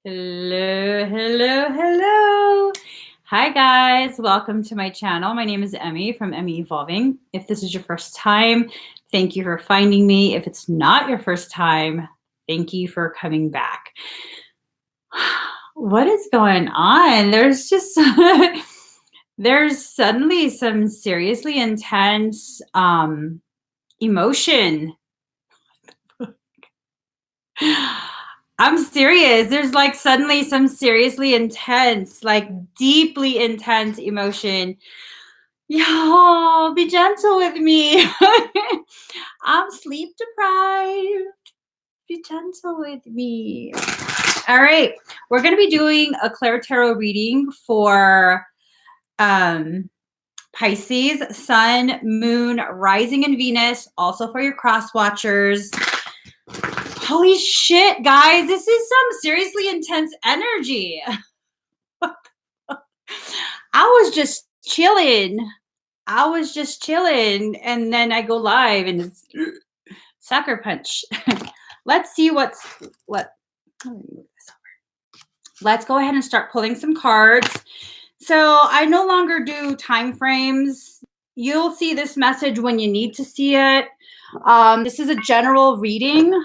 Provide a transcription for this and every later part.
Hello, hello, hello. Hi guys, welcome to my channel. My name is Emmy from Emmy Evolving. If this is your first time, thank you for finding me. If it's not your first time, thank you for coming back. What is going on? There's just there's suddenly some seriously intense emotion. I'm serious. There's like suddenly some seriously intense, like deeply intense emotion. Yo, be gentle with me. I'm sleep deprived. Be gentle with me. All right. We're going to be doing a ClairTarot reading for Pisces, Sun, Moon, Rising, and Venus. Also for your cross watchers. Holy shit, guys, this is some seriously intense energy. I was just chilling. And then I go live and it's sucker punch. Let's see what. Let's go ahead and start pulling some cards. So I no longer do time frames. You'll see this message when you need to see it. This is a general reading.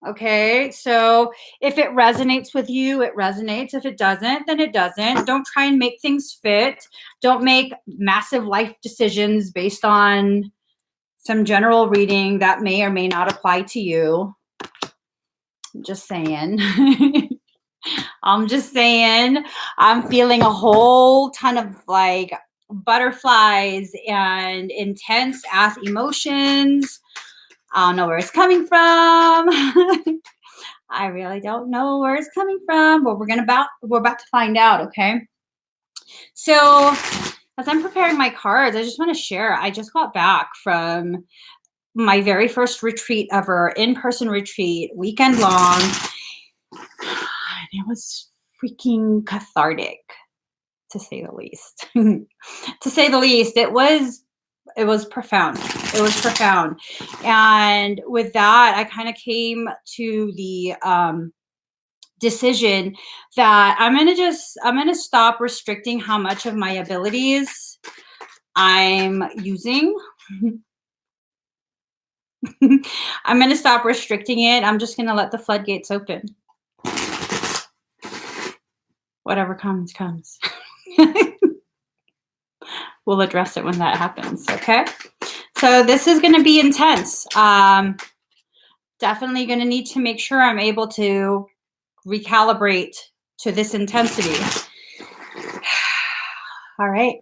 Okay, so if it resonates with you, it resonates. If it doesn't, then it doesn't. Don't try and make things fit. Don't make massive life decisions based on some general reading that may or may not apply to you. I'm just saying. I'm just saying. I'm feeling a whole ton of like butterflies and intense ass emotions. I don't know where it's coming from. I really don't know where it's coming from, but we're about to find out, okay? So, as I'm preparing my cards, I just want to share. I just got back from my very first retreat ever, in-person retreat, weekend long. And it was freaking cathartic, to say the least. To say the least, it was profound. It was profound. And with that, I kind of came to the decision that I'm going to stop restricting how much of my abilities I'm using. I'm going to stop restricting it. I'm just going to let the floodgates open. Whatever comes, comes. We'll address it when that happens, okay? So this is going to be intense. Definitely going to need to make sure I'm able to recalibrate to this intensity. All right.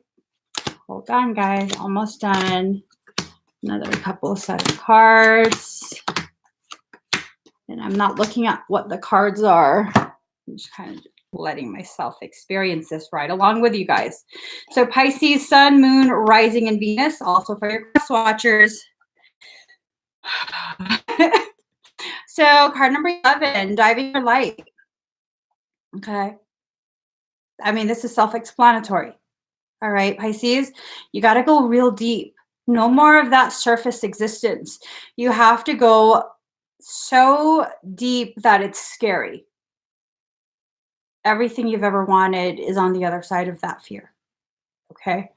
Hold on, guys. Almost done. Another couple of set of cards. And I'm not looking at what the cards are. I'm just kind of letting myself experience this right along with you guys. So Pisces, Sun, Moon, Rising, and Venus. Also for your cross watchers. So card number 11, diving your light. Okay. I mean, this is self-explanatory. All right, Pisces, you got to go real deep. No more of that surface existence. You have to go so deep that it's scary. Everything you've ever wanted is on the other side of that fear. Okay?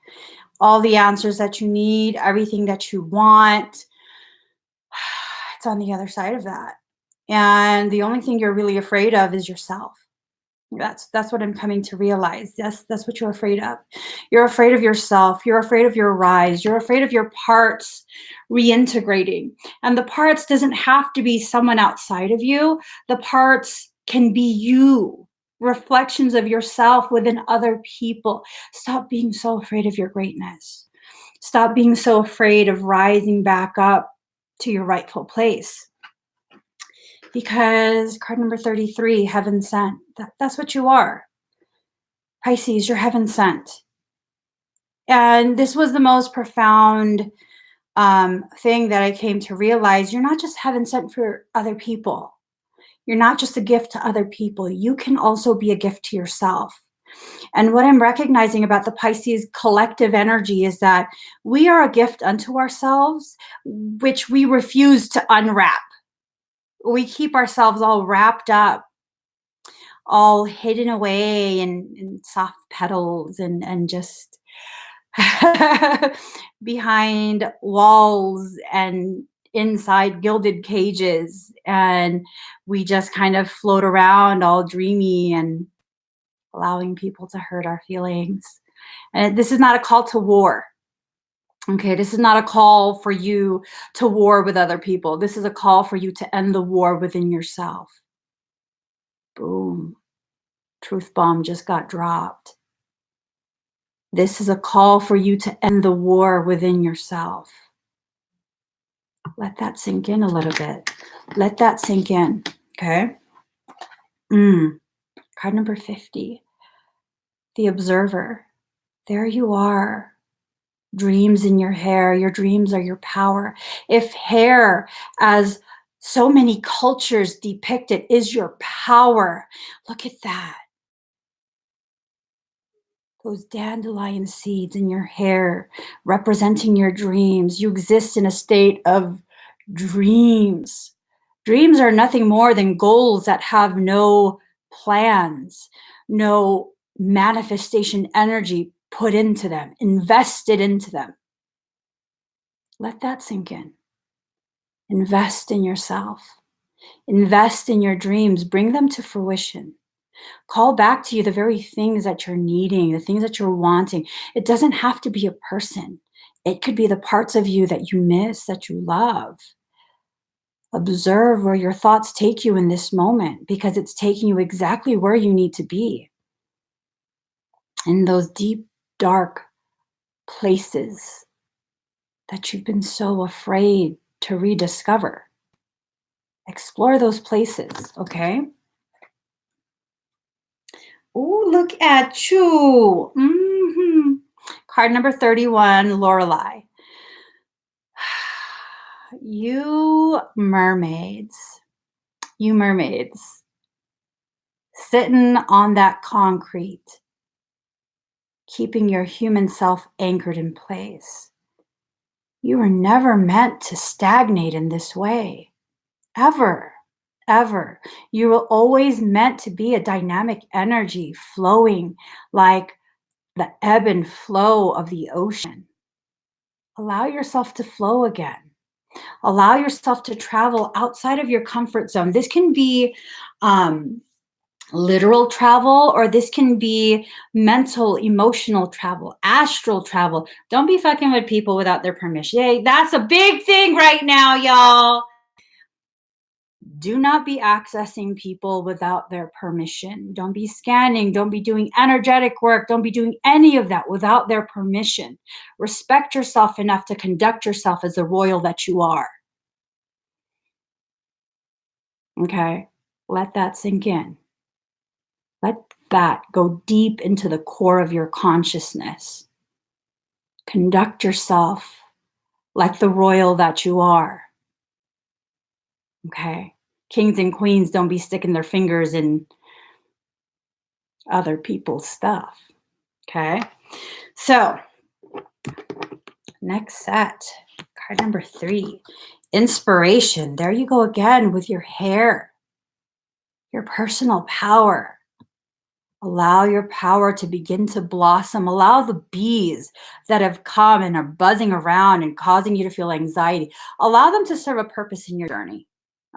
All the answers that you need, everything that you want, it's on the other side of that. And the only thing you're really afraid of is yourself. That's what I'm coming to realize. That's what you're afraid of. You're afraid of yourself. You're afraid of your rise. You're afraid of your parts reintegrating. And the parts doesn't have to be someone outside of you. The parts can be you, reflections of yourself within other people. Stop being so afraid of your greatness. Stop being so afraid of rising back up to your rightful place. Because card number 33, heaven sent. That's what you are. Pisces, you're heaven sent. And this was the most profound thing that I came to realize. You're not just heaven sent for other people. You're not just a gift to other people. You can also be a gift to yourself. And what I'm recognizing about the Pisces collective energy is that we are a gift unto ourselves, which we refuse to unwrap. We keep ourselves all wrapped up, all hidden away in soft petals and just behind walls and inside gilded cages. And we just kind of float around all dreamy and allowing people to hurt our feelings. And this is not a call to war. Okay, this is not a call for you to war with other people. This is a call for you to end the war within yourself. Boom. Truth bomb just got dropped. This is a call for you to end the war within yourself. Let that sink in a little bit. Let that sink in. Okay. Card number 50. The observer. There you are. Dreams in your hair. Your dreams are your power. If hair, as so many cultures depict it, is your power, look at that. Those dandelion seeds in your hair representing your dreams. You exist in a state of dreams. Dreams are nothing more than goals that have no plans, no manifestation energy put into them, invested into them. Let that sink in. Invest in yourself. Invest in your dreams. Bring them to fruition. Call back to you the very things that you're needing, the things that you're wanting. It doesn't have to be a person. It could be the parts of you that you miss, that you love. Observe where your thoughts take you in this moment, because it's taking you exactly where you need to be. In those deep, dark places that you've been so afraid to rediscover. Explore those places, okay? Oh, look at you. Card number 31, Lorelei. You mermaids, sitting on that concrete, keeping your human self anchored in place. You were never meant to stagnate in this way, ever. Ever. You were always meant to be a dynamic energy flowing like the ebb and flow of the ocean. Allow yourself to flow again. Allow yourself to travel outside of your comfort zone. This can be literal travel, or this can be mental, emotional travel, astral travel. Don't be fucking with people without their permission. Yay, that's a big thing right now, y'all. Do not be accessing people without their permission. Don't be scanning. Don't be doing energetic work. Don't be doing any of that without their permission. Respect yourself enough to conduct yourself as the royal that you are. Okay? Let that sink in. Let that go deep into the core of your consciousness. Conduct yourself like the royal that you are. Okay? Kings and queens don't be sticking their fingers in other people's stuff. Okay? So, next set, card number 3, inspiration. There you go again with your hair, your personal power. Allow your power to begin to blossom. Allow the bees that have come and are buzzing around and causing you to feel anxiety, allow them to serve a purpose in your journey.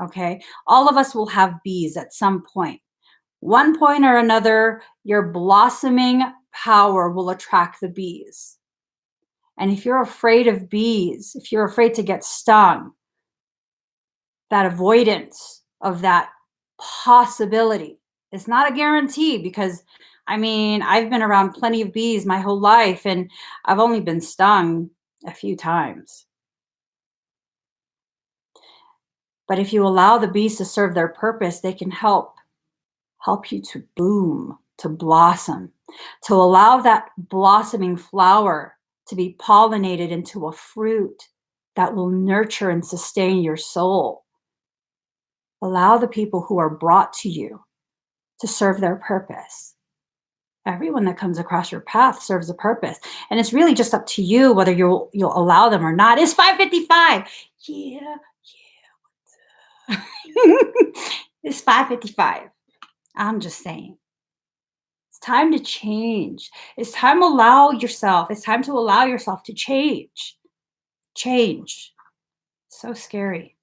Okay? All of us will have bees at some point. One point or another, your blossoming power will attract the bees. And if you're afraid of bees, if you're afraid to get stung, that avoidance of that possibility is not a guarantee, because I mean, I've been around plenty of bees my whole life and I've only been stung a few times. But if you allow the bees to serve their purpose, they can help you to bloom, to blossom, to allow that blossoming flower to be pollinated into a fruit that will nurture and sustain your soul. Allow the people who are brought to you to serve their purpose. Everyone that comes across your path serves a purpose. And it's really just up to you whether you'll allow them or not. It's 5:55. Yeah. It's 5:55. I'm just saying. It's time to change. It's time to allow yourself. It's time to allow yourself to change. Change. So scary.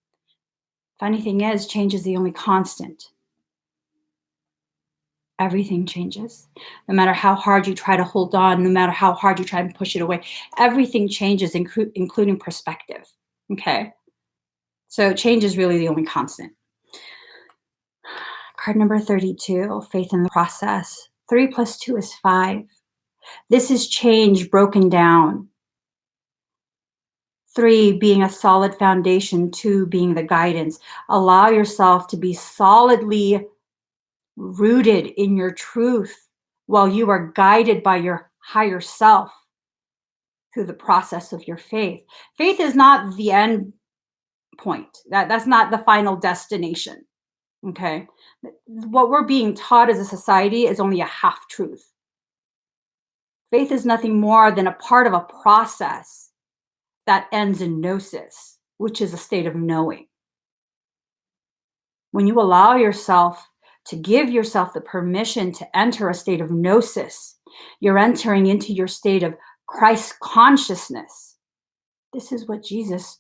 Funny thing is, change is the only constant. Everything changes. No matter how hard you try to hold on, no matter how hard you try to push it away, everything changes, including perspective. Okay? So change is really the only constant. Card number 32, faith in the process. 3 plus 2 is 5. This is change broken down. 3 being a solid foundation, 2 being the guidance. Allow yourself to be solidly rooted in your truth while you are guided by your higher self through the process of your faith. Faith is not the end point. That's not the final destination. Okay? What we're being taught as a society is only a half truth. Faith is nothing more than a part of a process that ends in gnosis, which is a state of knowing. When you allow yourself to give yourself the permission to enter a state of gnosis, you're entering into your state of Christ consciousness. This is what Jesus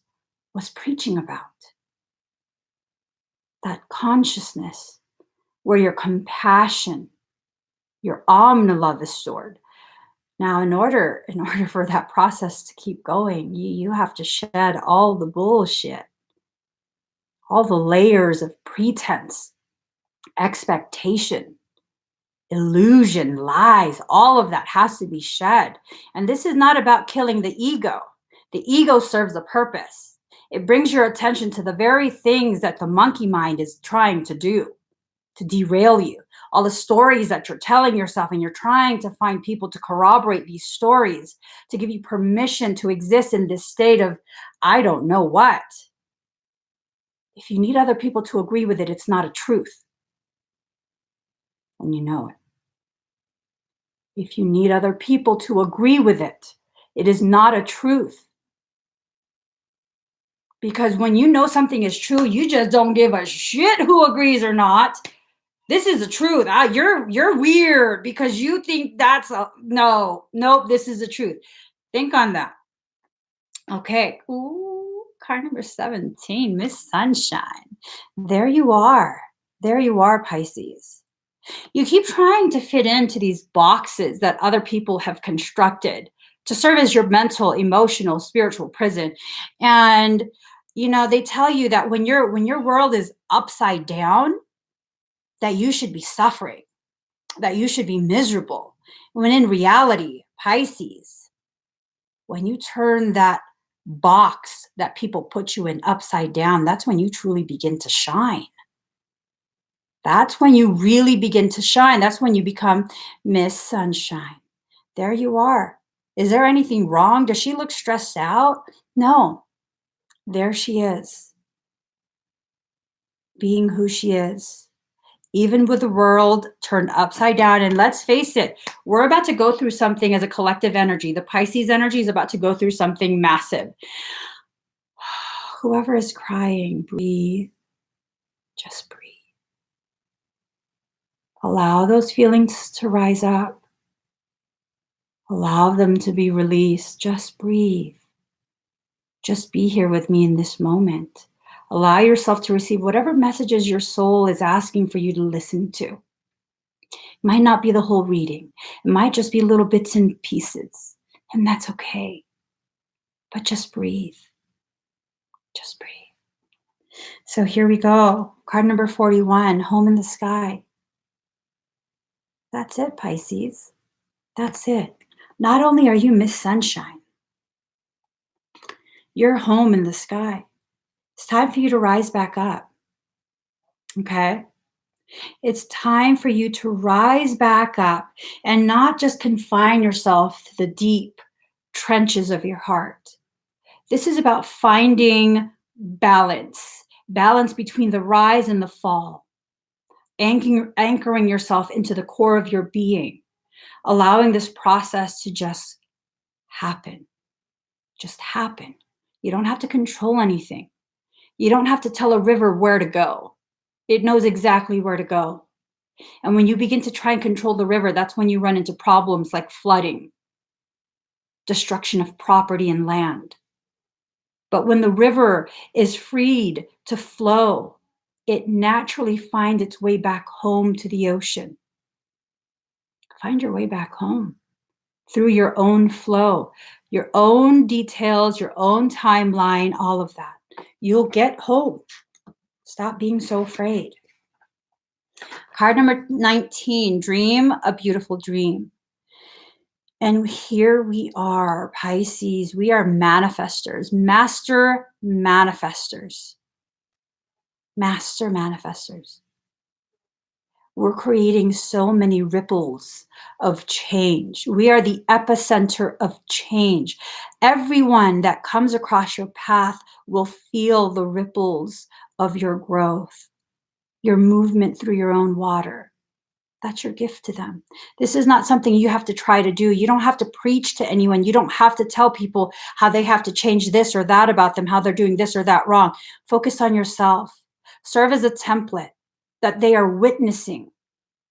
was preaching about. That consciousness where your compassion, your omni-love is stored. Now, in order for that process to keep going, you have to shed all the bullshit, all the layers of pretense, expectation, illusion, lies, all of that has to be shed. And this is not about killing the ego. The ego serves a purpose. It brings your attention to the very things that the monkey mind is trying to do, to derail you. All the stories that you're telling yourself, and you're trying to find people to corroborate these stories, to give you permission to exist in this state of, I don't know what. If you need other people to agree with it, it's not a truth. And you know it. If you need other people to agree with it, it is not a truth. Because when you know something is true, you just don't give a shit who agrees or not. This is the truth. You're weird because you think that's nope, this is the truth. Think on that. Okay. Ooh, card number 17, Miss Sunshine. There you are. There you are, Pisces. You keep trying to fit into these boxes that other people have constructed to serve as your mental, emotional, spiritual prison. And they tell you that when your world is upside down, that you should be suffering, that you should be miserable. When in reality, Pisces, when you turn that box that people put you in upside down, that's when you truly begin to shine. That's when you really begin to shine. That's when you become Miss Sunshine. There you are. Is there anything wrong? Does she look stressed out? No. There she is, being who she is, even with the world turned upside down. And let's face it, we're about to go through something as a collective energy. The Pisces energy is about to go through something massive. Whoever is crying, breathe. Just breathe. Allow those feelings to rise up. Allow them to be released. Just breathe. Just be here with me in this moment. Allow yourself to receive whatever messages your soul is asking for you to listen to. It might not be the whole reading. It might just be little bits and pieces. And that's okay. But just breathe. Just breathe. So here we go. Card number 41, Home in the Sky. That's it, Pisces. That's it. Not only are you Miss Sunshine, you're home in the sky. It's time for you to rise back up. Okay? It's time for you to rise back up and not just confine yourself to the deep trenches of your heart. This is about finding balance between the rise and the fall, anchoring yourself into the core of your being, allowing this process to just happen. Just happen. You don't have to control anything. You don't have to tell a river where to go. It knows exactly where to go. And when you begin to try and control the river, that's when you run into problems like flooding, destruction of property and land. But when the river is freed to flow, it naturally finds its way back home to the ocean. Find your way back home through your own flow, your own details, your own timeline, all of that. You'll get home. Stop being so afraid. Card number 19, dream a beautiful dream. And here we are, Pisces. We are manifestors, master manifestors. Master manifestors. We're creating so many ripples of change. We are the epicenter of change. Everyone that comes across your path will feel the ripples of your growth, your movement through your own water. That's your gift to them. This is not something you have to try to do. You don't have to preach to anyone. You don't have to tell people how they have to change this or that about them, how they're doing this or that wrong. Focus on yourself. Serve as a template that they are witnessing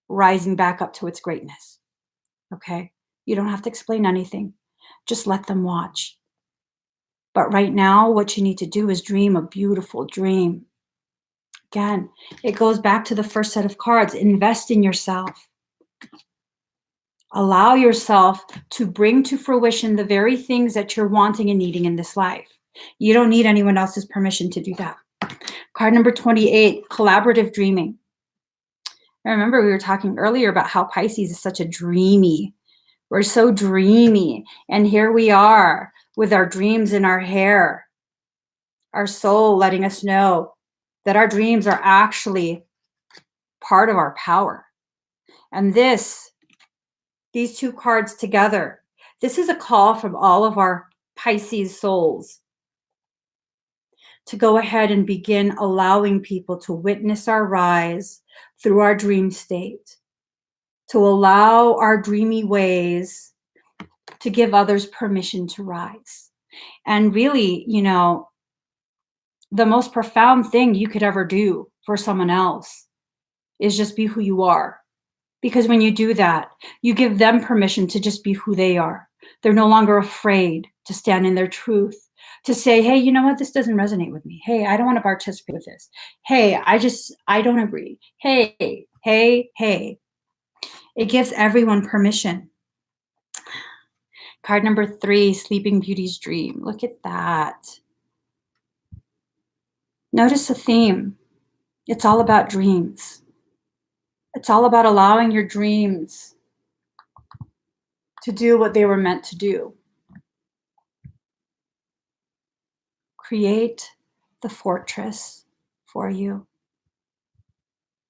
rising back up to its greatness. Okay? You don't have to explain anything. Just let them watch. But right now, what you need to do is dream a beautiful dream. Again, it goes back to the first set of cards. Invest in yourself. Allow yourself to bring to fruition the very things that you're wanting and needing in this life. You don't need anyone else's permission to do that. Card number 28, collaborative dreaming. I remember we were talking earlier about how Pisces is such a dreamy. We're so dreamy. And here we are with our dreams in our hair. Our soul letting us know that our dreams are actually part of our power. And these two cards together, this is a call from all of our Pisces souls to go ahead and begin allowing people to witness our rise through our dream state, to allow our dreamy ways to give others permission to rise. And really, the most profound thing you could ever do for someone else is just be who you are. Because when you do that, you give them permission to just be who they are. They're no longer afraid to stand in their truth, to say, hey, you know what? This doesn't resonate with me. Hey, I don't want to participate with this. Hey, I don't agree. Hey. It gives everyone permission. Card number 3, Sleeping Beauty's Dream. Look at that. Notice the theme. It's all about dreams. It's all about allowing your dreams to do what they were meant to do. Create the fortress for you.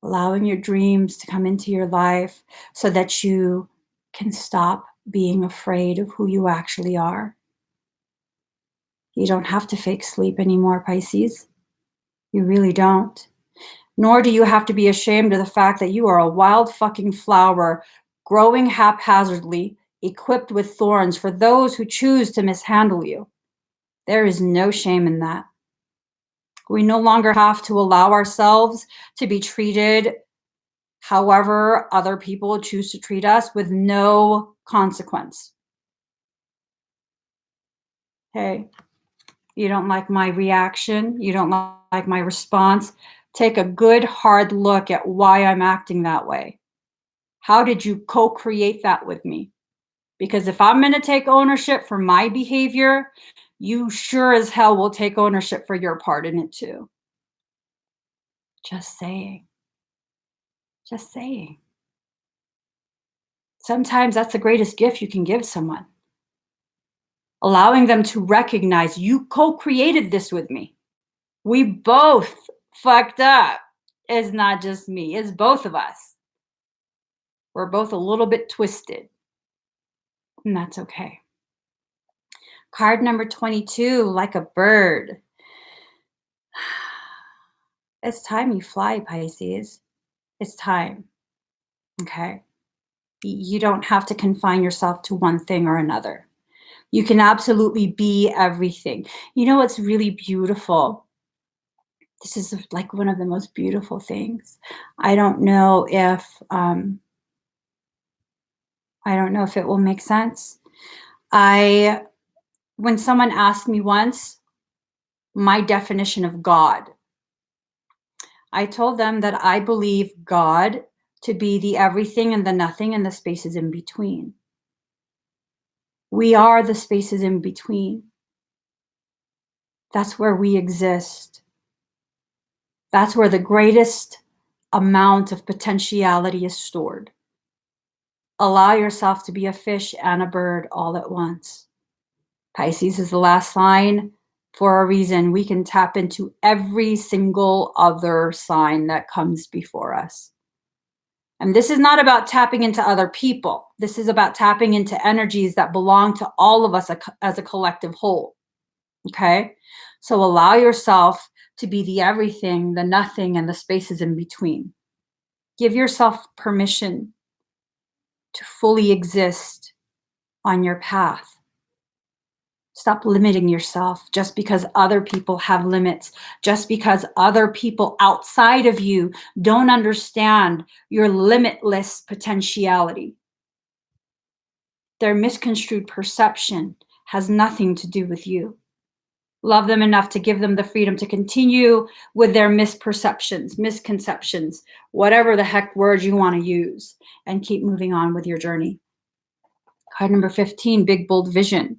Allowing your dreams to come into your life so that you can stop being afraid of who you actually are. You don't have to fake sleep anymore, Pisces. You really don't. Nor do you have to be ashamed of the fact that you are a wild fucking flower growing haphazardly, equipped with thorns for those who choose to mishandle you. There is no shame in that. We no longer have to allow ourselves to be treated however other people choose to treat us with no consequence. Hey, you don't like my reaction, you don't like my response, take a good hard look at why I'm acting that way. How did you co-create that with me? Because if I'm going to take ownership for my behavior, you sure as hell will take ownership for your part in it too. Just saying. Just saying. Sometimes that's the greatest gift you can give someone. Allowing them to recognize you co-created this with me. We both fucked up. It's not just me. It's both of us. We're both a little bit twisted. And that's okay. Card number 22, like a bird. It's time you fly, Pisces. It's time. Okay? You don't have to confine yourself to one thing or another. You can absolutely be everything. You know what's really beautiful This is like one of the most beautiful things. I don't know if it will make sense. When someone asked me once my definition of God, I told them that I believe God to be the everything and the nothing and the spaces in between. We are the spaces in between. That's where we exist. That's where the greatest amount of potentiality is stored. Allow yourself to be a fish and a bird all at once. Pisces is the last sign for a reason. We can tap into every single other sign that comes before us. And this is not about tapping into other people. This is about tapping into energies that belong to all of us as a collective whole. Okay? So allow yourself to be the everything, the nothing, and the spaces in between. Give yourself permission to fully exist on your path. Stop limiting yourself just because other people have limits, just because other people outside of you don't understand your limitless potentiality. Their misconstrued perception has nothing to do with you. Love them enough to give them the freedom to continue with their misperceptions, misconceptions, whatever the heck word you want to use, and keep moving on with your journey. Card number 15, big, bold vision.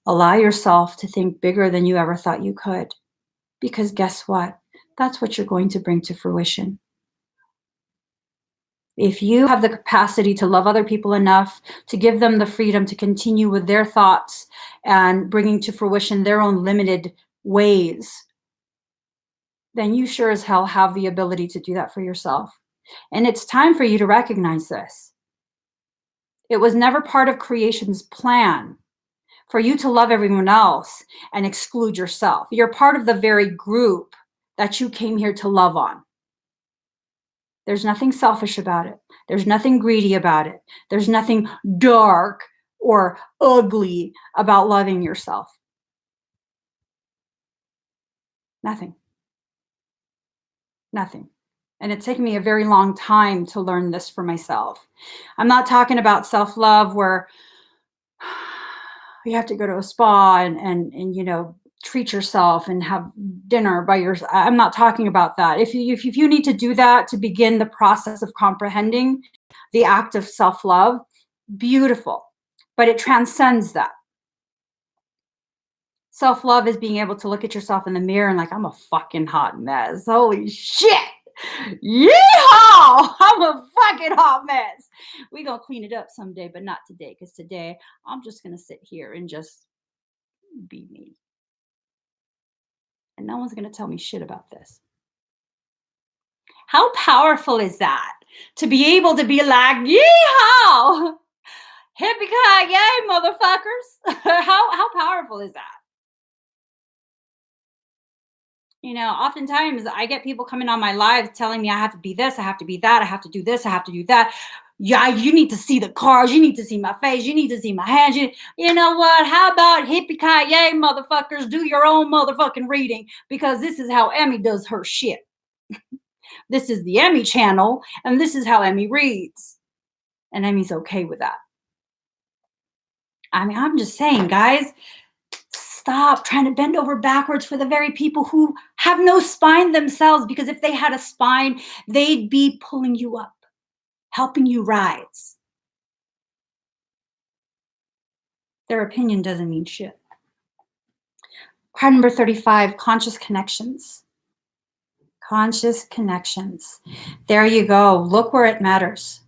Allow yourself to think bigger than you ever thought you could. Because guess what? That's what you're going to bring to fruition. If you have the capacity to love other people enough to give them the freedom to continue with their thoughts and bringing to fruition their own limited ways, then you sure as hell have the ability to do that for yourself. And it's time for you to recognize this. It was never part of creation's plan for you to love everyone else and exclude yourself. You're part of the very group that you came here to love on. There's nothing selfish about it. There's nothing greedy about it. There's nothing dark or ugly about loving yourself. Nothing. Nothing. And it's taken me a very long time to learn this for myself. I'm not talking about self-love where you have to go to a spa and treat yourself and have dinner by yourself. I'm not talking about that. If you need to do that to begin the process of comprehending the act of self-love, beautiful. But it transcends that. Self-love is being able to look at yourself in the mirror and like, I'm a fucking hot mess. Holy shit. Yeehaw! I'm a fucking hot mess. We gonna clean it up someday, but not today, because today I'm just gonna sit here and just be me. And no one's gonna tell me shit about this. How powerful is that? To be able to be like, yeehaw! Hippie-ki-yay, motherfuckers. How powerful is that? Oftentimes I get people coming on my live telling me I have to be this, I have to be that, I have to do this, I have to do that. Yeah, you need to see the cards, you need to see my face, you need to see my hands. You know what? How about hippie-ki-yay, motherfuckers, do your own motherfucking reading, because this is how Emmy does her shit. This is the Emmy channel, and this is how Emmy reads. And Emmy's okay with that. I mean, I'm just saying, guys, stop trying to bend over backwards for the very people who have no spine themselves, because if they had a spine, they'd be pulling you up, helping you rise. Their opinion doesn't mean shit. Card number 35, conscious connections. Conscious connections. There you go. Look where it matters.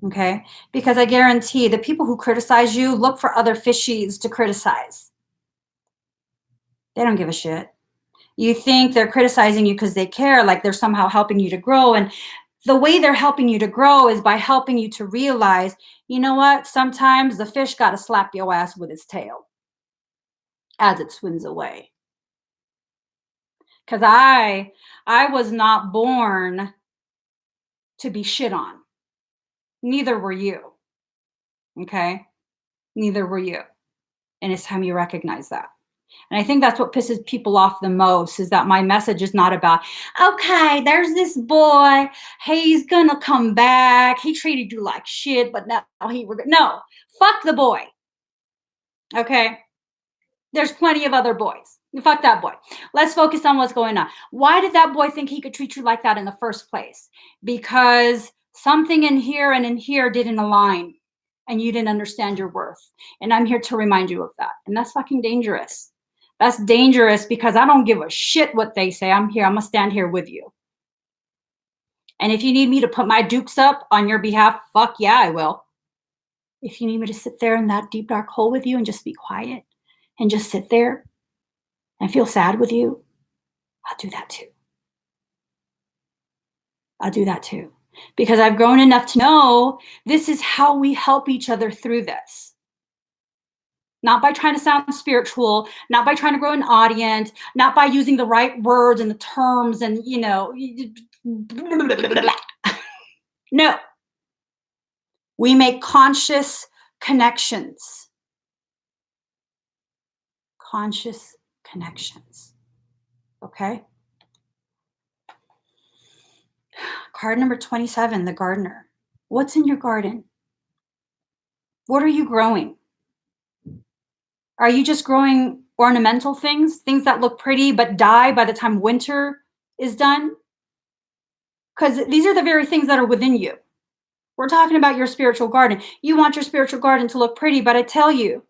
Okay? Because I guarantee the people who criticize you look for other fishies to criticize. They don't give a shit. You think they're criticizing you because they care, like they're somehow helping you to grow. And the way they're helping you to grow is by helping you to realize, you know what? Sometimes the fish got to slap your ass with its tail as it swims away. Because I was not born to be shit on. Neither were you. Okay? Neither were you. And it's time you recognize that. And I think that's what pisses people off the most, is that my message is not about, okay, there's this boy, he's gonna come back, he treated you like shit, but now no, fuck the boy. Okay? There's plenty of other boys. Fuck that boy. Let's focus on what's going on. Why did that boy think he could treat you like that in the first place? Because something in here and in here didn't align and you didn't understand your worth. And I'm here to remind you of that. And that's fucking dangerous. That's dangerous because I don't give a shit what they say. I'm here. I'm going to stand here with you. And if you need me to put my dukes up on your behalf, fuck yeah, I will. If you need me to sit there in that deep, dark hole with you and just be quiet and just sit there and feel sad with you, I'll do that too. I'll do that too. Because I've grown enough to know this is how we help each other through this. Not by trying to sound spiritual, not by trying to grow an audience, not by using the right words and the terms and, no. We make conscious connections. Conscious connections. Okay? Card number 27, the gardener. What's in your garden? What are you growing? Are you just growing ornamental things that look pretty but die by the time winter is done? Because these are the very things that are within you. We're talking about your spiritual garden. You want your spiritual garden to look pretty, but I tell you,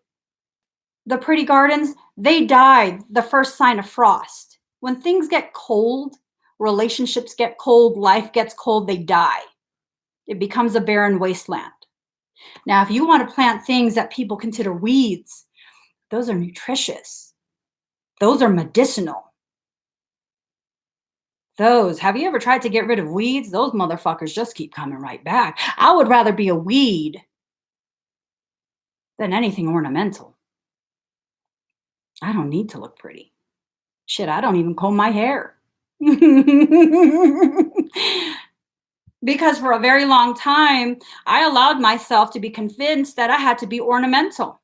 the pretty gardens, they die the first sign of frost. When things get cold, relationships get cold, life gets cold, they die. It becomes a barren wasteland. Now, if you want to plant things that people consider weeds, those are nutritious. Those are medicinal. Have you ever tried to get rid of weeds? Those motherfuckers just keep coming right back. I would rather be a weed than anything ornamental. I don't need to look pretty. Shit, I don't even comb my hair. Because for a very long time, I allowed myself to be convinced that I had to be ornamental.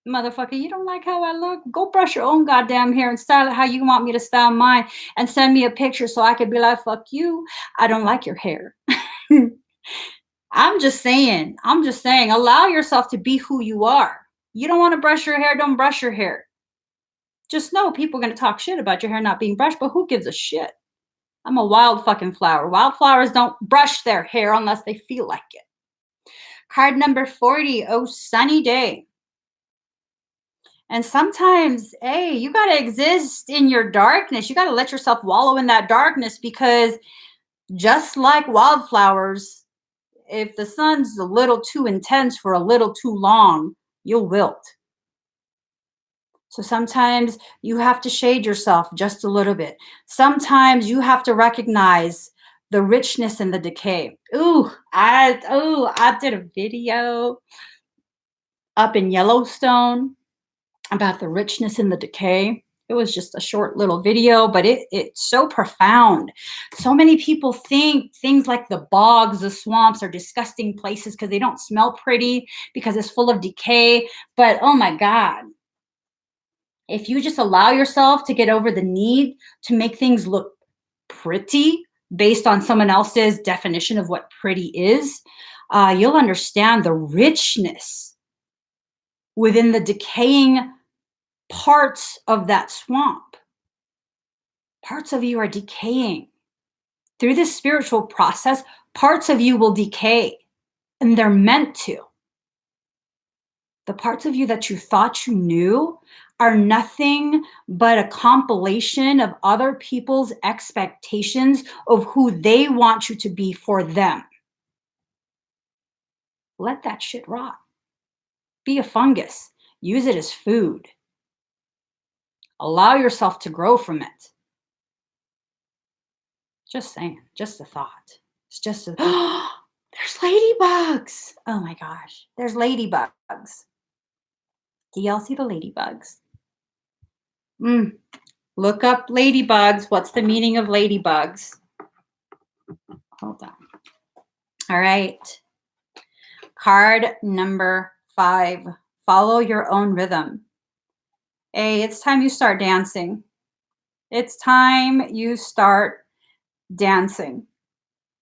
Motherfucker, you don't like how I look? Go brush your own goddamn hair and style it how you want me to style mine and send me a picture so I could be like, fuck you. I don't like your hair. I'm just saying, allow yourself to be who you are. You don't want to brush your hair, don't brush your hair. Just know people are going to talk shit about your hair not being brushed, but who gives a shit? I'm a wild fucking flower. Wildflowers don't brush their hair unless they feel like it. Card number 40, oh, sunny day. And sometimes, hey, you got to exist in your darkness. You got to let yourself wallow in that darkness because just like wildflowers, if the sun's a little too intense for a little too long, you'll wilt. So sometimes you have to shade yourself just a little bit. Sometimes you have to recognize the richness and the decay. I did a video up in Yellowstone about the richness and the decay. It was just a short little video, but it's so profound. So many people think things like the bogs, the swamps are disgusting places because they don't smell pretty, because it's full of decay. But oh my God, if you just allow yourself to get over the need to make things look pretty based on someone else's definition of what pretty is, you'll understand the richness within the decaying parts of that swamp. Parts of you are decaying. Through this spiritual process, parts of you will decay, and they're meant to. The parts of you that you thought you knew are nothing but a compilation of other people's expectations of who they want you to be for them. Let that shit rot. Be a fungus. Use it as food. Allow yourself to grow from it. Just saying, just a thought. It's just there's ladybugs. Oh my gosh, there's ladybugs. Do y'all see the ladybugs? Look up ladybugs. What's the meaning of ladybugs? Hold on. All right. Card number 5. Follow your own rhythm. Hey, it's time you start dancing. It's time you start dancing.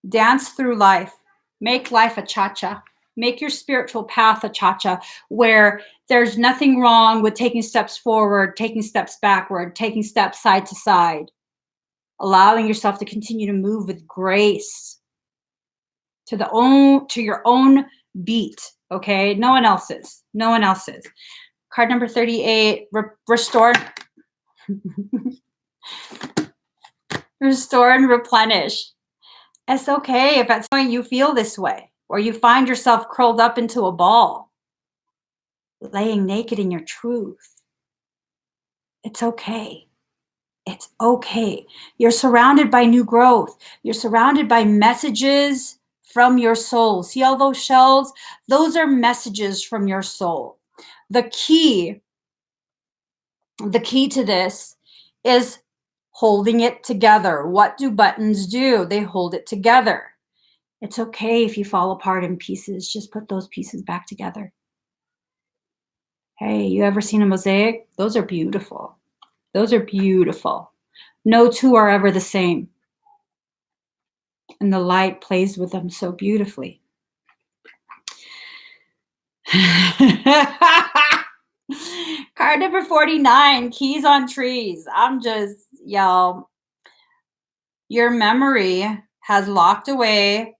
Dance through life. Make life a cha-cha. Make your spiritual path a cha-cha, where there's nothing wrong with taking steps forward, taking steps backward, taking steps side to side, allowing yourself to continue to move with grace to your own beat. Okay, no one else's. No one else's. Card number 38. Restore. Restore and replenish. It's okay if at some point you feel this way, or you find yourself curled up into a ball, laying naked in your truth. It's okay. It's okay. You're surrounded by new growth. You're surrounded by messages from your soul. See all those shells? Those are messages from your soul. The key to this is holding it together. What do buttons do? They hold it together. It's okay if you fall apart in pieces. Just put those pieces back together. Hey, you ever seen a mosaic? Those are beautiful. Those are beautiful. No two are ever the same. And the light plays with them so beautifully. Card number 49, keys on trees. Y'all, your memory has locked away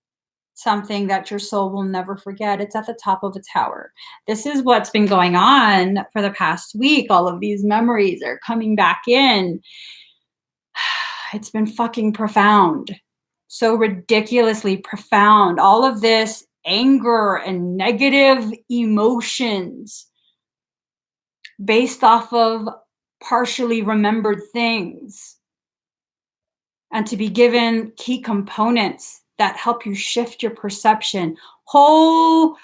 something that your soul will never forget. It's at the top of a tower. This is what's been going on for the past week. All of these memories are coming back in. It's been fucking profound. So ridiculously profound. All of this anger and negative emotions based off of partially remembered things, and to be given key components that help you shift your perception. Holy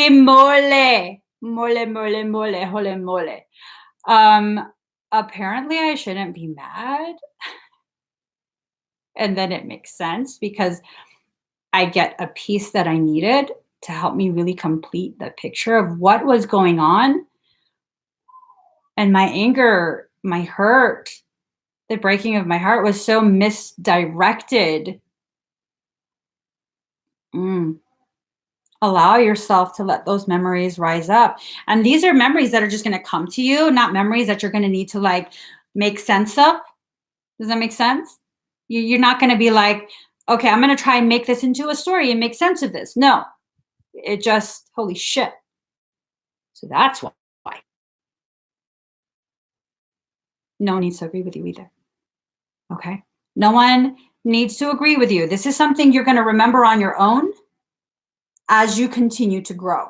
mole, mole, mole, mole, holy mole. Apparently I shouldn't be mad. And then it makes sense because I get a piece that I needed to help me really complete the picture of what was going on. And my anger, my hurt, the breaking of my heart was so misdirected. Allow yourself to let those memories rise up. And these are memories that are just going to come to you, not memories that you're going to need to like make sense of. Does that make sense? You're not going to be like, okay, I'm going to try and make this into a story and make sense of this. No, it just, holy shit. So that's why. No one needs to agree with you either. Okay? No one needs to agree with you. This is something you're going to remember on your own as you continue to grow.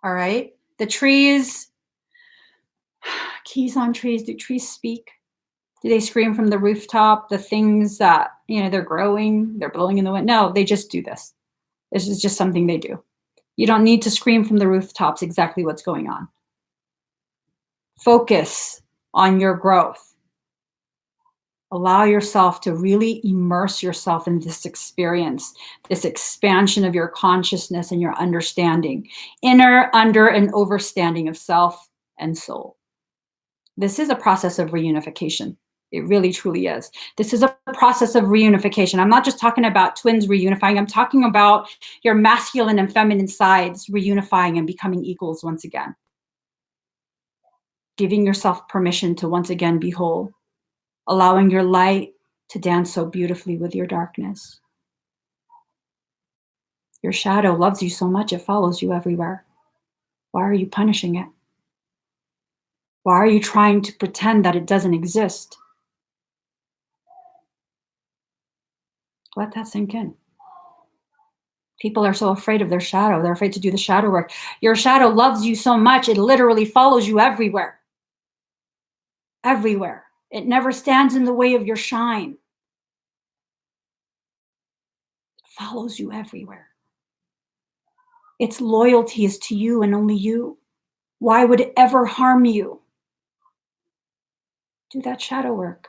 All right? The trees, keys on trees. Do trees speak? Do they scream from the rooftop? The things that, they're growing, they're blowing in the wind? No, they just do this. This is just something they do. You don't need to scream from the rooftops exactly what's going on. Focus on your growth. Allow yourself to really immerse yourself in this experience, this expansion of your consciousness and your understanding, inner, under, and overstanding of self and soul. This is a process of reunification. It really, truly is. This is a process of reunification. I'm not just talking about twins reunifying. I'm talking about your masculine and feminine sides reunifying and becoming equals once again. Giving yourself permission to once again be whole. Allowing your light to dance so beautifully with your darkness. Your shadow loves you so much it follows you everywhere. Why are you punishing it? Why are you trying to pretend that it doesn't exist? Let that sink in. People are so afraid of their shadow. They're afraid to do the shadow work. Your shadow loves you so much it literally follows you everywhere. Everywhere. It never stands in the way of your shine. It follows you everywhere. Its loyalty is to you and only you. Why would it ever harm you? Do that shadow work.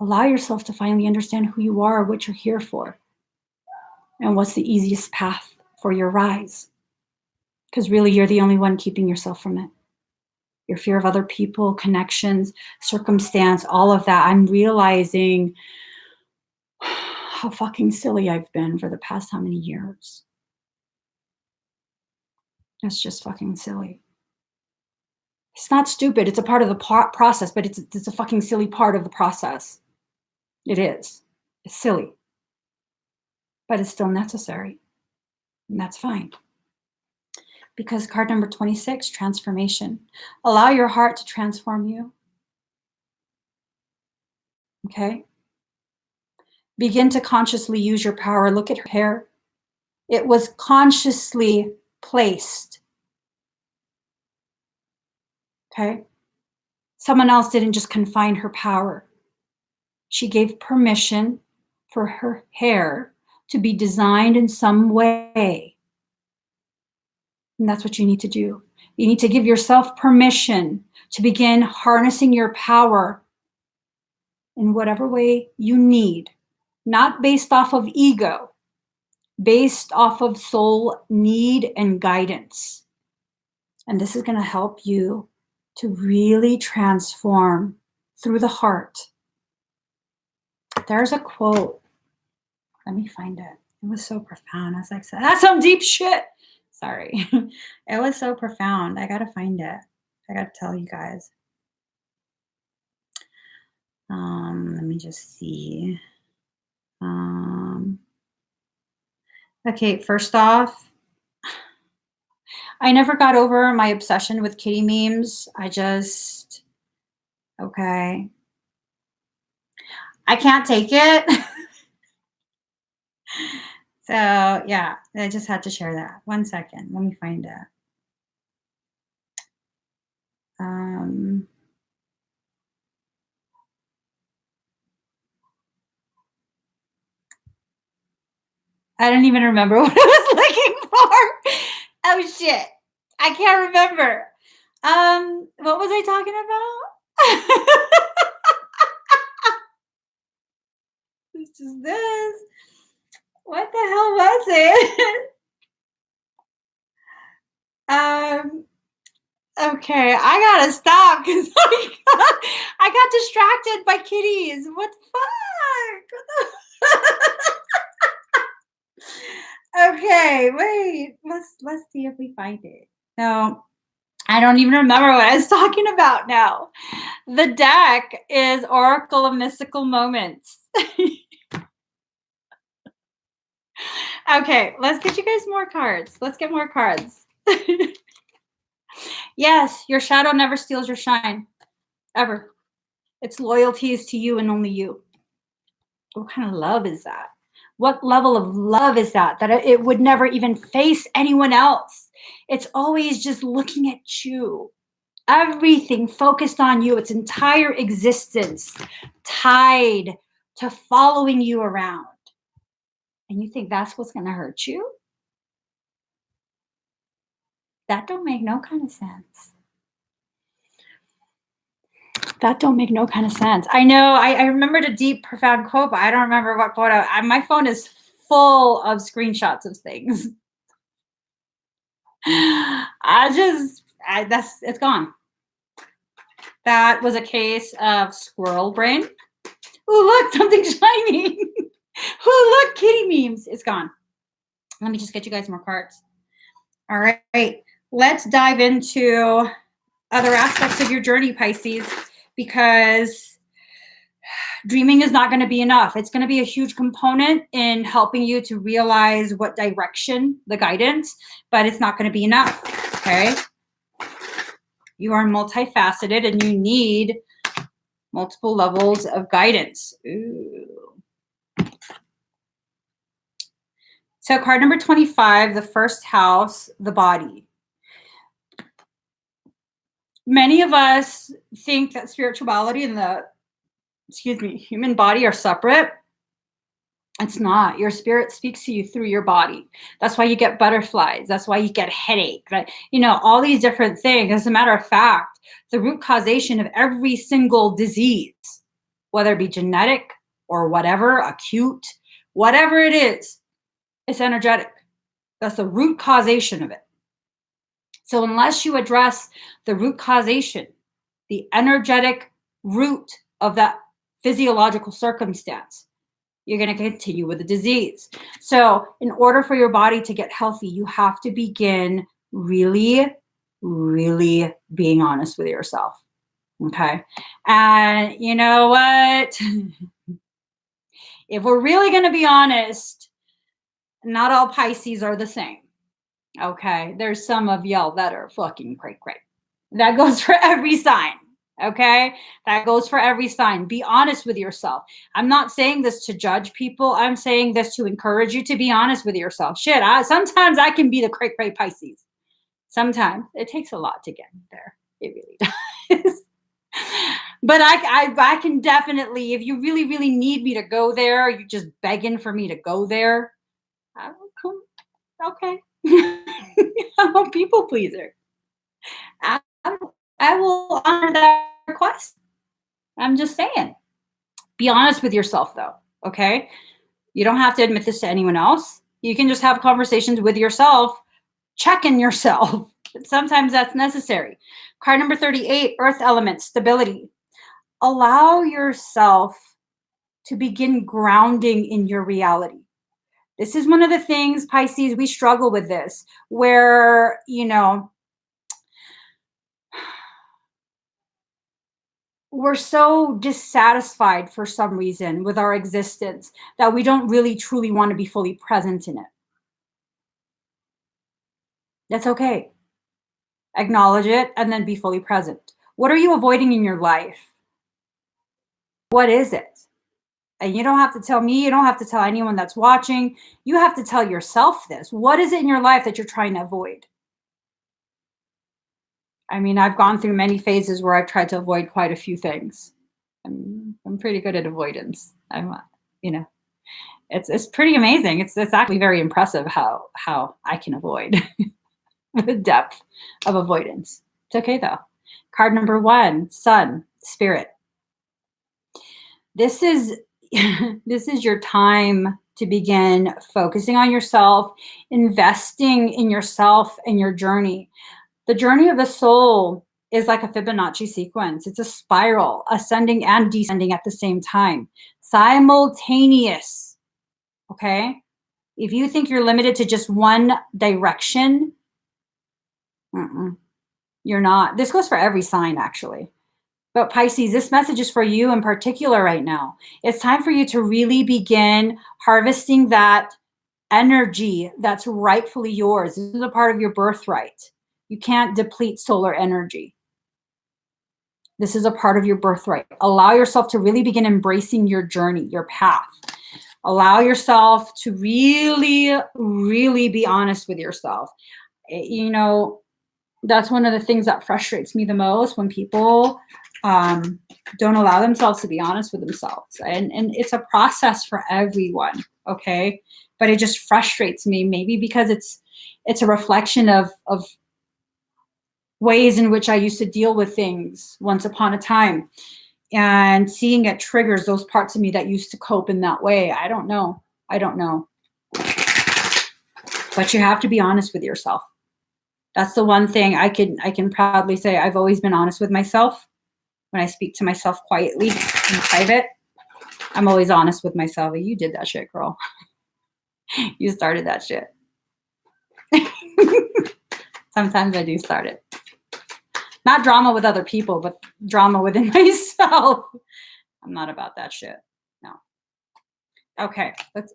Allow yourself to finally understand who you are, what you're here for, and what's the easiest path for your rise. Because really, you're the only one keeping yourself from it. your fear of other people, connections, circumstance, all of that. I'm realizing how fucking silly I've been for the past how many years. It's just fucking silly. It's not stupid. It's a part of the process, but it's a fucking silly part of the process. It is. It's silly. But it's still necessary. And that's fine. Because card number 26, transformation. Allow your heart to transform you. Okay? Begin to consciously use your power. Look at her hair. It was consciously placed. Okay? Someone else didn't just confine her power. She gave permission for her hair to be designed in some way. And that's what you need to do. You need to give yourself permission to begin harnessing your power in whatever way you need, not based off of ego, based off of soul need and guidance. And this is going to help you to really transform through the heart. There's a quote. Let me find it. It was so profound. I was like, that's some deep shit. Sorry. It was so profound. I got to find it. I got to tell you guys. Let me just see. Okay, first off, I never got over my obsession with kitty memes. Okay. I can't take it. So, yeah, I just had to share that. 1 second. Let me find it. I don't even remember what I was looking for. Oh, shit. I can't remember. What was I talking about? It's just this. What the hell was it? Okay, I gotta stop because I got distracted by kitties. What the fuck? Okay, wait. Let's see if we find it. No, I don't even remember what I was talking about now. The deck is Oracle of Mystical Moments. Okay, let's get you guys more cards. Let's get more cards. Yes, your shadow never steals your shine. Ever. Its loyalty is to you and only you. What kind of love is that? What level of love is that? That it would never even face anyone else. It's always just looking at you. Everything focused on you. Its entire existence tied to following you around. And you think that's what's going to hurt you? That don't make no kind of sense. That don't make no kind of sense. I know, I remembered a deep, profound quote, but I don't remember what quote. My phone is full of screenshots of things. It's gone. That was a case of squirrel brain. Oh, look, something's shining. Oh, look, kitty memes. It's gone. Let me just get you guys more cards. All right. Let's dive into other aspects of your journey, Pisces, because dreaming is not going to be enough. It's going to be a huge component in helping you to realize what direction, the guidance, but it's not going to be enough, okay? You are multifaceted and you need multiple levels of guidance. Ooh. So card number 25, the first house, the body. Many of us think that spirituality and the human body are separate. It's not. Your spirit speaks to you through your body. That's why you get butterflies. That's why you get a headache. Right? You know, all these different things. As a matter of fact, the root causation of every single disease, whether it be genetic or whatever, acute, whatever it is, it's energetic. That's the root causation of it. So unless you address the root causation, the energetic root of that physiological circumstance, you're going to continue with the disease. So in order for your body to get healthy, you have to begin really, really being honest with yourself. Okay. And you know what? If we're really going to be honest, not all Pisces are the same. Okay. There's some of y'all that are fucking cray. That goes for every sign. Okay. That goes for every sign. Be honest with yourself. I'm not saying this to judge people. I'm saying this to encourage you to be honest with yourself. Shit. Sometimes I can be the cray Pisces. Sometimes it takes a lot to get there. It really does. But I can definitely, if you really, really need me to go there, you're just begging for me to go there, I will come. Okay. I'm a people pleaser. I, I will honor that request. I'm just saying. Be honest with yourself, though. Okay. You don't have to admit this to anyone else. You can just have conversations with yourself, checking yourself. Sometimes that's necessary. Card number 38, Earth element, stability. Allow yourself to begin grounding in your reality. This is one of the things, Pisces, we struggle with this, where, we're so dissatisfied for some reason with our existence that we don't really truly want to be fully present in it. That's okay. Acknowledge it and then be fully present. What are you avoiding in your life? What is it? And you don't have to tell me, you don't have to tell anyone that's watching. You have to tell yourself this. What is it in your life that you're trying to avoid? I mean, I've gone through many phases where I've tried to avoid quite a few things. I'm pretty good at avoidance. It's pretty amazing. It's actually very impressive how I can avoid the depth of avoidance. It's okay though. Card number 1, Sun, Spirit. This is your time to begin focusing on yourself, investing in yourself and your journey. The journey of the soul is like a Fibonacci sequence. It's a spiral, ascending and descending at the same time, simultaneous. Okay? If you think you're limited to just one direction, you're not. This goes for every sign, actually. But Pisces, this message is for you in particular right now. It's time for you to really begin harvesting that energy that's rightfully yours. This is a part of your birthright. You can't deplete solar energy. This is a part of your birthright. Allow yourself to really begin embracing your journey, your path. Allow yourself to really, really be honest with yourself. That's one of the things that frustrates me the most, when people don't allow themselves to be honest with themselves. And it's a process for everyone, okay? But it just frustrates me, maybe because it's a reflection of ways in which I used to deal with things once upon a time. And seeing it triggers those parts of me that used to cope in that way. I don't know. But you have to be honest with yourself. That's the one thing I can proudly say. I've always been honest with myself. When I speak to myself quietly in private, I'm always honest with myself. You did that shit, girl. You started that shit. Sometimes I do start it. Not drama with other people, but drama within myself. I'm not about that shit. No. Okay, let's.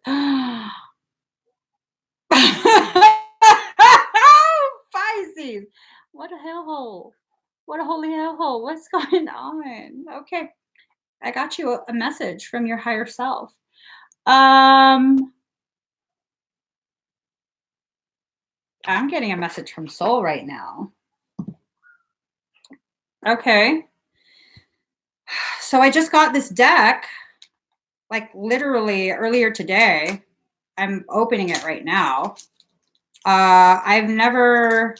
Pisces. What a hellhole. What a holy hellhole. What's going on? Okay. I got you a message from your higher self. I'm getting a message from Soul right now. Okay. So I just got this deck, like literally earlier today. I'm opening it right now. I've never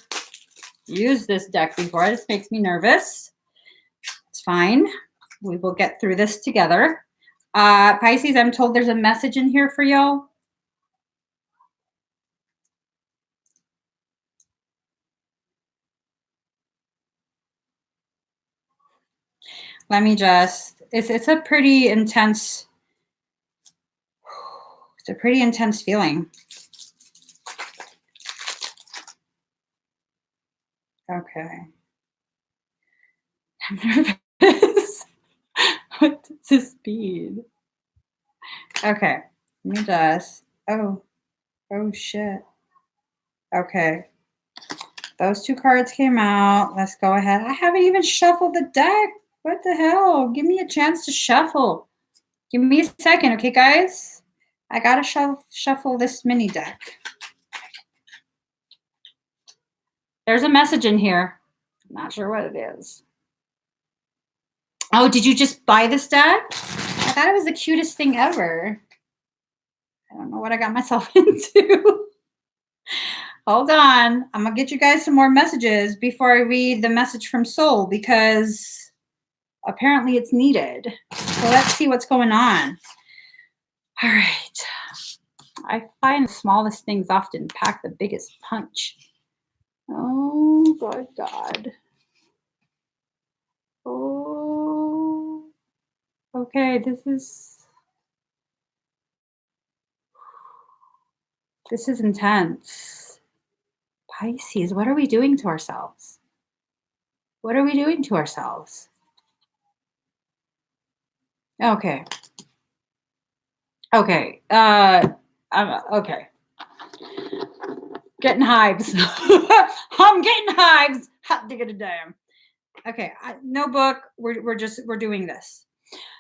used this deck before. This makes me nervous. It's fine. We will get through this together. Pisces, I'm told there's a message in here for y'all. Let me just, it's a pretty intense, it's a pretty intense feeling. Okay. I'm nervous. What does this mean? Okay. Let me just, oh shit. Okay. Those two cards came out. Let's go ahead. I haven't even shuffled the deck. What the hell? Give me a chance to shuffle. Give me a second, okay, guys? I gotta shuffle this mini deck. There's a message in here. I'm not sure what it is. Oh, did you just buy this deck? I thought it was the cutest thing ever. I don't know what I got myself into. Hold on. I'm going to get you guys some more messages before I read the message from Soul because apparently it's needed. So let's see what's going on. All right. I find the smallest things often pack the biggest punch. Oh, good God. Oh. Okay, this is intense. Pisces, what are we doing to ourselves? What are we doing to ourselves? Okay. Okay. Okay. Getting hives. I'm getting hives. Hot diggity damn. Okay. No book. We're doing this.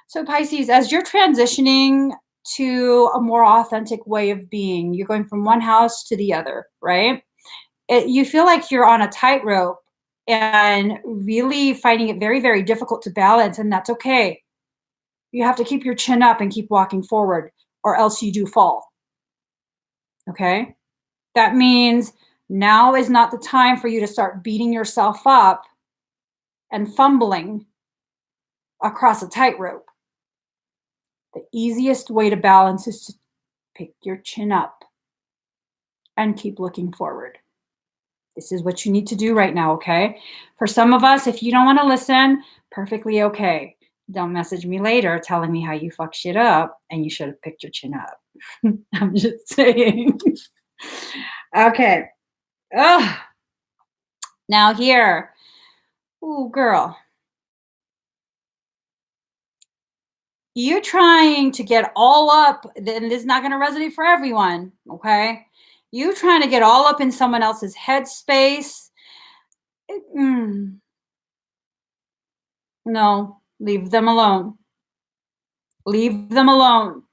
So Pisces, as you're transitioning to a more authentic way of being, you're going from one house to the other, right? You feel like you're on a tightrope and really finding it very, very difficult to balance, and that's okay. You have to keep your chin up and keep walking forward, or else you do fall. Okay? That means now is not the time for you to start beating yourself up and fumbling across a tightrope. The easiest way to balance is to pick your chin up and keep looking forward. This is what you need to do right now, okay? For some of us, if you don't want to listen, perfectly okay. Don't message me later telling me how you fuck shit up and you should have picked your chin up. I'm just saying. Okay. Ugh. Now here. Ooh, girl. You're trying to get all up, then this is not going to resonate for everyone, okay? You trying to get all up in someone else's headspace. No, leave them alone. Leave them alone.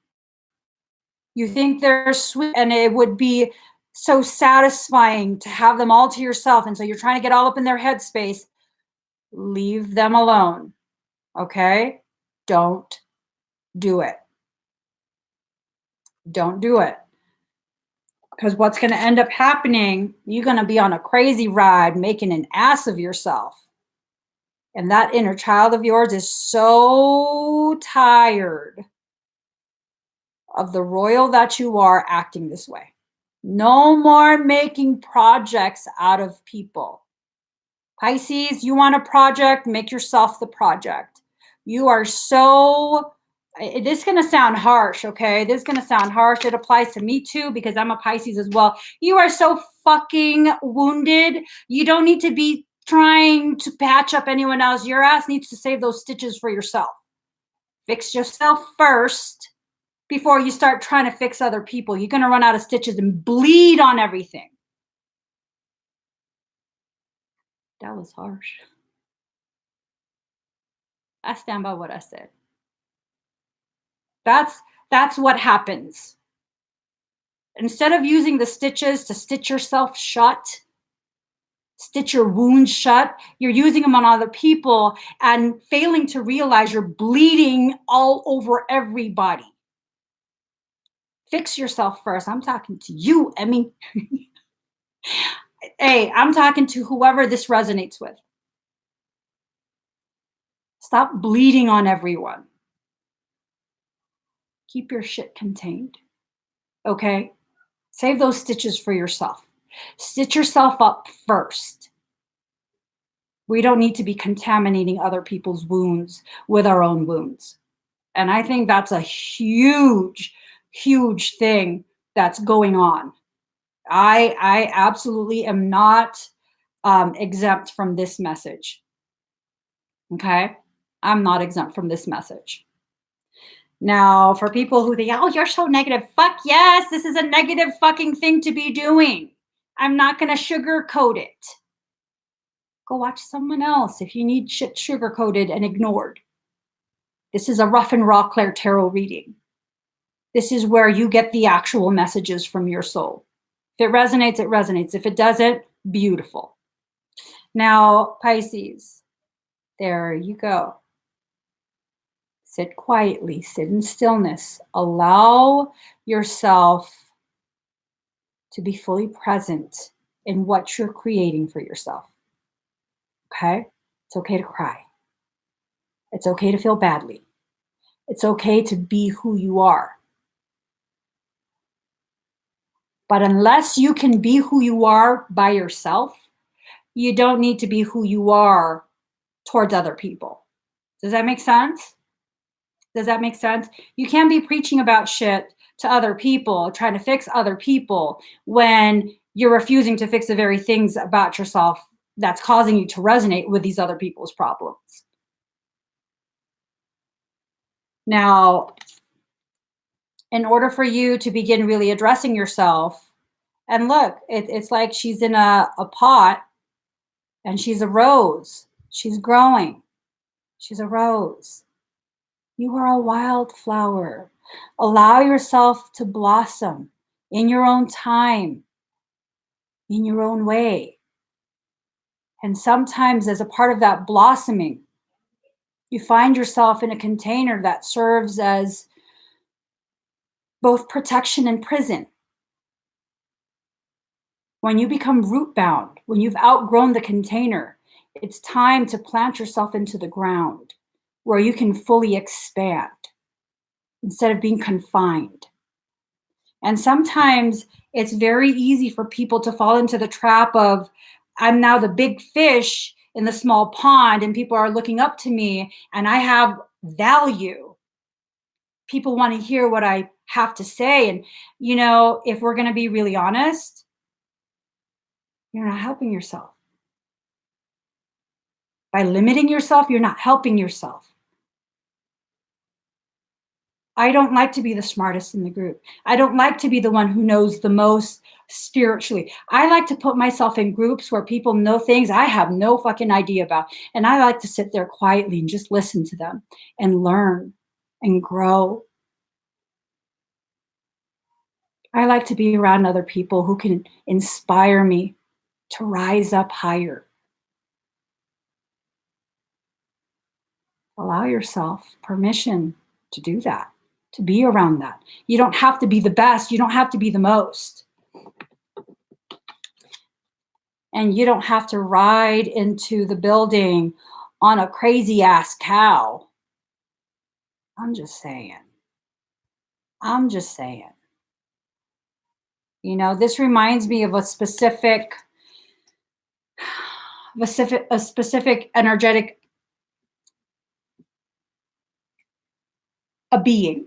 You think they're sweet and it would be so satisfying to have them all to yourself. And so you're trying to get all up in their headspace. Leave them alone. Okay? Don't do it. Don't do it. Because what's going to end up happening, you're going to be on a crazy ride making an ass of yourself. And that inner child of yours is so tired of the royal that you are acting this way. No more making projects out of people. Pisces, you want a project, make yourself the project. You are so, this is going to sound harsh, okay? This is going to sound harsh. It applies to me too because I'm a Pisces as well. You are so fucking wounded. You don't need to be trying to patch up anyone else. Your ass needs to save those stitches for yourself. Fix yourself first before you start trying to fix other people. You're going to run out of stitches and bleed on everything. That was harsh. I stand by what I said. That's what happens. Instead of using the stitches to stitch yourself shut, stitch your wounds shut, you're using them on other people and failing to realize you're bleeding all over everybody. Fix yourself first. I'm talking to you, Emmy. Hey, I'm talking to whoever this resonates with. Stop bleeding on everyone. Keep your shit contained. Okay? Save those stitches for yourself. Stitch yourself up first. We don't need to be contaminating other people's wounds with our own wounds. And I think that's a huge, huge thing that's going on. I absolutely am not exempt from this message. Okay? I'm not exempt from this message. Now, for people who think, oh, you're so negative, fuck yes, this is a negative fucking thing to be doing. I'm not going to sugarcoat it. Go watch someone else if you need shit sugarcoated and ignored. This is a rough and raw ClairTarot reading. This is where you get the actual messages from your soul. If it resonates, it resonates. If it doesn't, beautiful. Now, Pisces, there you go. Sit quietly, sit in stillness. Allow yourself to be fully present in what you're creating for yourself. Okay? It's okay to cry. It's okay to feel badly. It's okay to be who you are. But unless you can be who you are by yourself, you don't need to be who you are towards other people. Does that make sense? Does that make sense? You can't be preaching about shit to other people, trying to fix other people when you're refusing to fix the very things about yourself that's causing you to resonate with these other people's problems. Now, in order for you to begin really addressing yourself, and look, it's like she's in a pot and she's a rose. She's growing. She's a rose. You are a wildflower. Allow yourself to blossom in your own time, in your own way. And sometimes, as a part of that blossoming, you find yourself in a container that serves as both protection and prison. When you become root bound, when you've outgrown the container, it's time to plant yourself into the ground where you can fully expand instead of being confined. And sometimes it's very easy for people to fall into the trap of, I'm now the big fish in the small pond and people are looking up to me and I have value. People want to hear what I have to say. And, you know, if we're going to be really honest, you're not helping yourself. By limiting yourself, you're not helping yourself. I don't like to be the smartest in the group. I don't like to be the one who knows the most spiritually. I like to put myself in groups where people know things I have no fucking idea about. And I like to sit there quietly and just listen to them and learn and grow. I like to be around other people who can inspire me to rise up higher. Allow yourself permission to do that, to be around that. You don't have to be the best. You don't have to be the most. And you don't have to ride into the building on a crazy ass cow. I'm just saying. I'm just saying. You know, this reminds me of a specific energetic a being.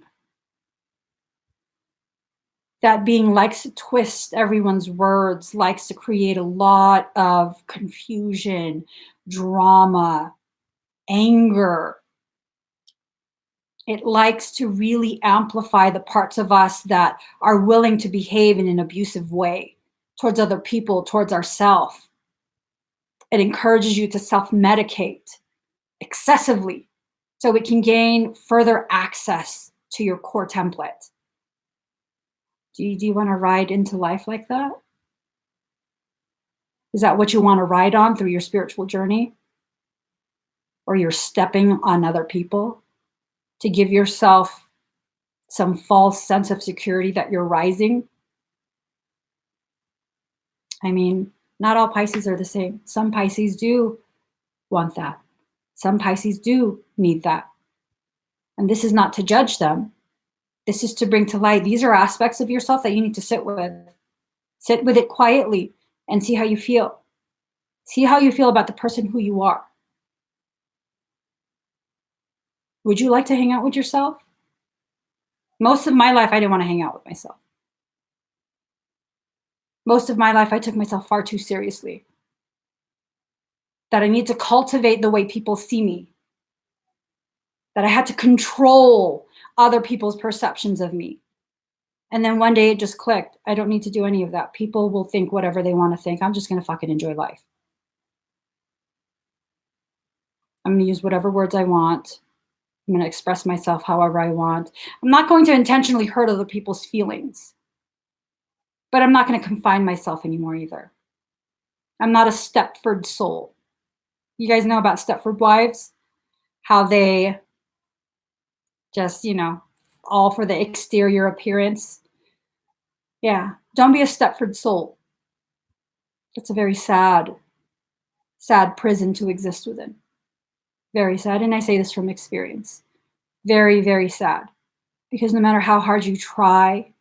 That being likes to twist everyone's words, likes to create a lot of confusion, drama, anger. It likes to really amplify the parts of us that are willing to behave in an abusive way towards other people, towards ourselves. It encourages you to self-medicate excessively so it can gain further access to your core template. Do you want to ride into life like that? Is that what you want to ride on through your spiritual journey? Or you're stepping on other people to give yourself some false sense of security that you're rising? I mean, not all Pisces are the same. Some Pisces do want that. Some Pisces do need that. And this is not to judge them. This is to bring to light. These are aspects of yourself that you need to sit with. Sit with it quietly and see how you feel. See how you feel about the person who you are. Would you like to hang out with yourself? Most of my life, I didn't want to hang out with myself. Most of my life, I took myself far too seriously. That I need to cultivate the way people see me. That I had to control other people's perceptions of me. And then one day it just clicked. I don't need to do any of that. People will think whatever they want to think. I'm just going to fucking enjoy life. I'm going to use whatever words I want. I'm going to express myself however I want. I'm not going to intentionally hurt other people's feelings. But I'm not going to confine myself anymore either. I'm not a Stepford soul. You guys know about Stepford wives? How they just, all for the exterior appearance. Yeah, don't be a Stepford soul. It's a very sad, sad prison to exist within. Very sad, and I say this from experience. Very, very sad. Because no matter how hard you try,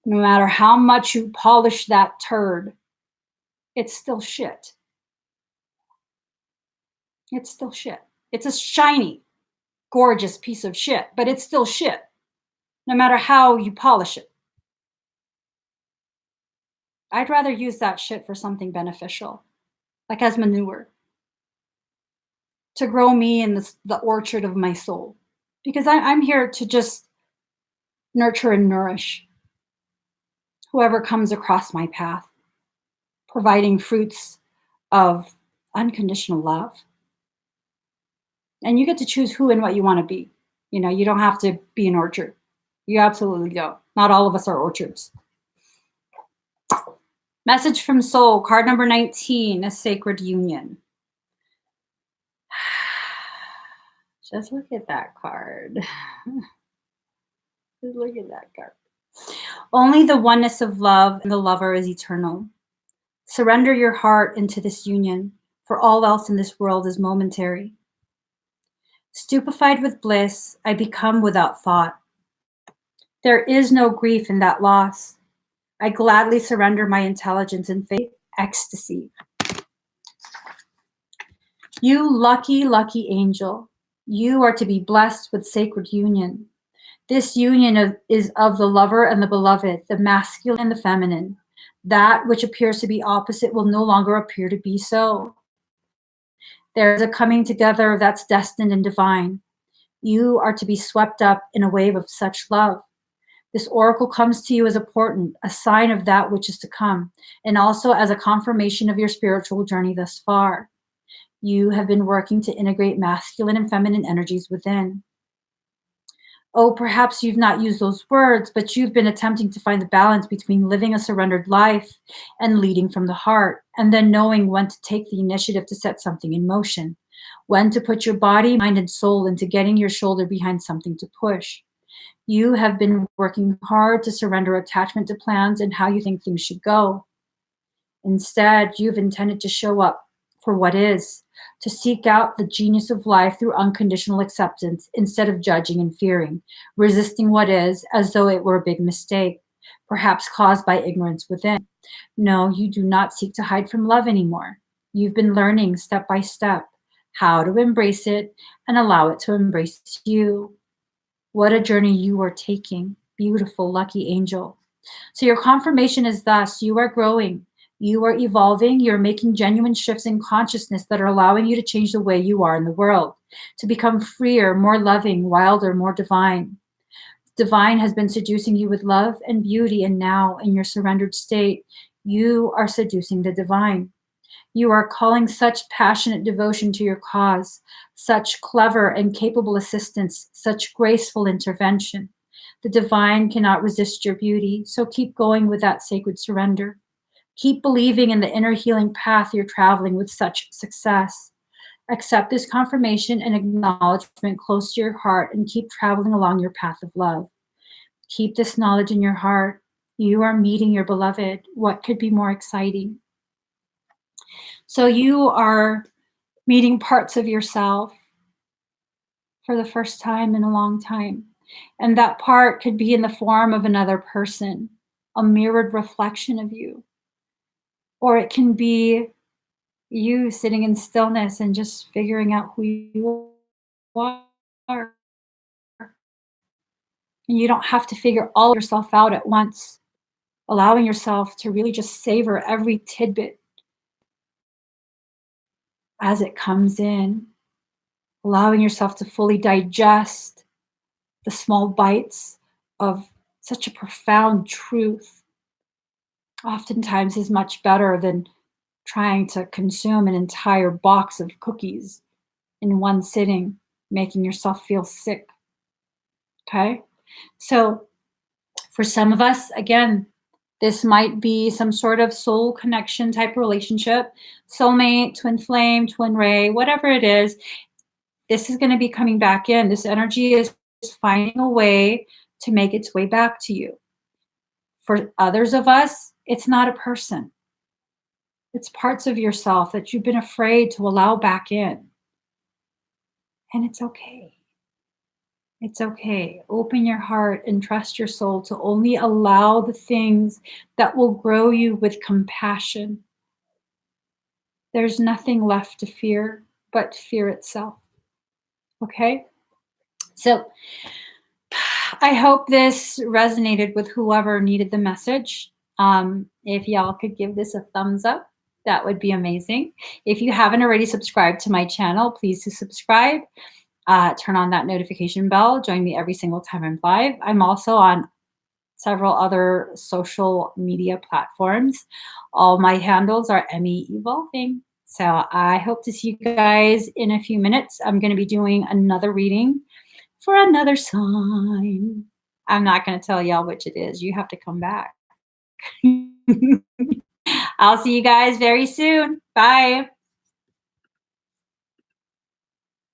no matter how much you polish that turd, it's still shit. It's still shit. It's a shiny, gorgeous piece of shit, but it's still shit, no matter how you polish it. I'd rather use that shit for something beneficial, like as manure, to grow me in the orchard of my soul. Because I'm here to just nurture and nourish whoever comes across my path, providing fruits of unconditional love. And you get to choose who and what you want to be. You don't have to be an orchard. You absolutely don't. Not all of us are orchards. Message from Soul, card number 19, a sacred union. Just look at that card. Just look at that card. Only the oneness of love and the lover is eternal. Surrender your heart into this union, for all else in this world is momentary. Stupefied with bliss, I become without thought. There is no grief in that loss. I gladly surrender my intelligence in faith, ecstasy. You lucky, lucky angel, you are to be blessed with sacred union. This union is of the lover and the beloved, the masculine and the feminine. That which appears to be opposite will no longer appear to be so. There is a coming together that's destined and divine. You are to be swept up in a wave of such love. This oracle comes to you as a portent, a sign of that which is to come, and also as a confirmation of your spiritual journey thus far. You have been working to integrate masculine and feminine energies within. Oh, perhaps you've not used those words, but you've been attempting to find the balance between living a surrendered life and leading from the heart, and then knowing when to take the initiative to set something in motion, when to put your body, mind, and soul into getting your shoulder behind something to push. You have been working hard to surrender attachment to plans and how you think things should go. Instead, you've intended to show up for what is, to seek out the genius of life through unconditional acceptance instead of judging and fearing, resisting what is as though it were a big mistake, perhaps caused by ignorance within. No, you do not seek to hide from love anymore. You've been learning step by step how to embrace it and allow it to embrace you. What a journey you are taking, beautiful, lucky angel. So your confirmation is thus, you are growing, you are evolving, you're making genuine shifts in consciousness that are allowing you to change the way you are in the world, to become freer, more loving, wilder, more divine. Divine has been seducing you with love and beauty, and now in your surrendered state, you are seducing the divine. You are calling such passionate devotion to your cause, such clever and capable assistance, such graceful intervention. The divine cannot resist your beauty, so keep going with that sacred surrender. Keep believing in the inner healing path you're traveling with such success. Accept this confirmation and acknowledgement close to your heart and keep traveling along your path of love. Keep this knowledge in your heart. You are meeting your beloved. What could be more exciting? So you are meeting parts of yourself for the first time in a long time. And that part could be in the form of another person, a mirrored reflection of you. Or it can be, you sitting in stillness and just figuring out who you are. And you don't have to figure all of yourself out at once, allowing yourself to really just savor every tidbit as it comes in, allowing yourself to fully digest the small bites of such a profound truth. Oftentimes is much better than trying to consume an entire box of cookies in one sitting, making yourself feel sick. Okay? So, for some of us, again, this might be some sort of soul connection type relationship, soulmate, twin flame, twin ray, whatever it is. This is going to be coming back in. This energy is finding a way to make its way back to you. For others of us, it's not a person. It's parts of yourself that you've been afraid to allow back in. And it's okay. It's okay. Open your heart and trust your soul to only allow the things that will grow you with compassion. There's nothing left to fear but fear itself. Okay? So I hope this resonated with whoever needed the message. If y'all could give this a thumbs up, that would be amazing. If you haven't already subscribed to my channel, please do subscribe. Turn on that notification bell. Join me every single time I'm live. I'm also on several other social media platforms. All my handles are ME Evolving. So I hope to see you guys in a few minutes. I'm going to be doing another reading for another sign. I'm not going to tell y'all which it is. You have to come back. I'll see you guys very soon. Bye.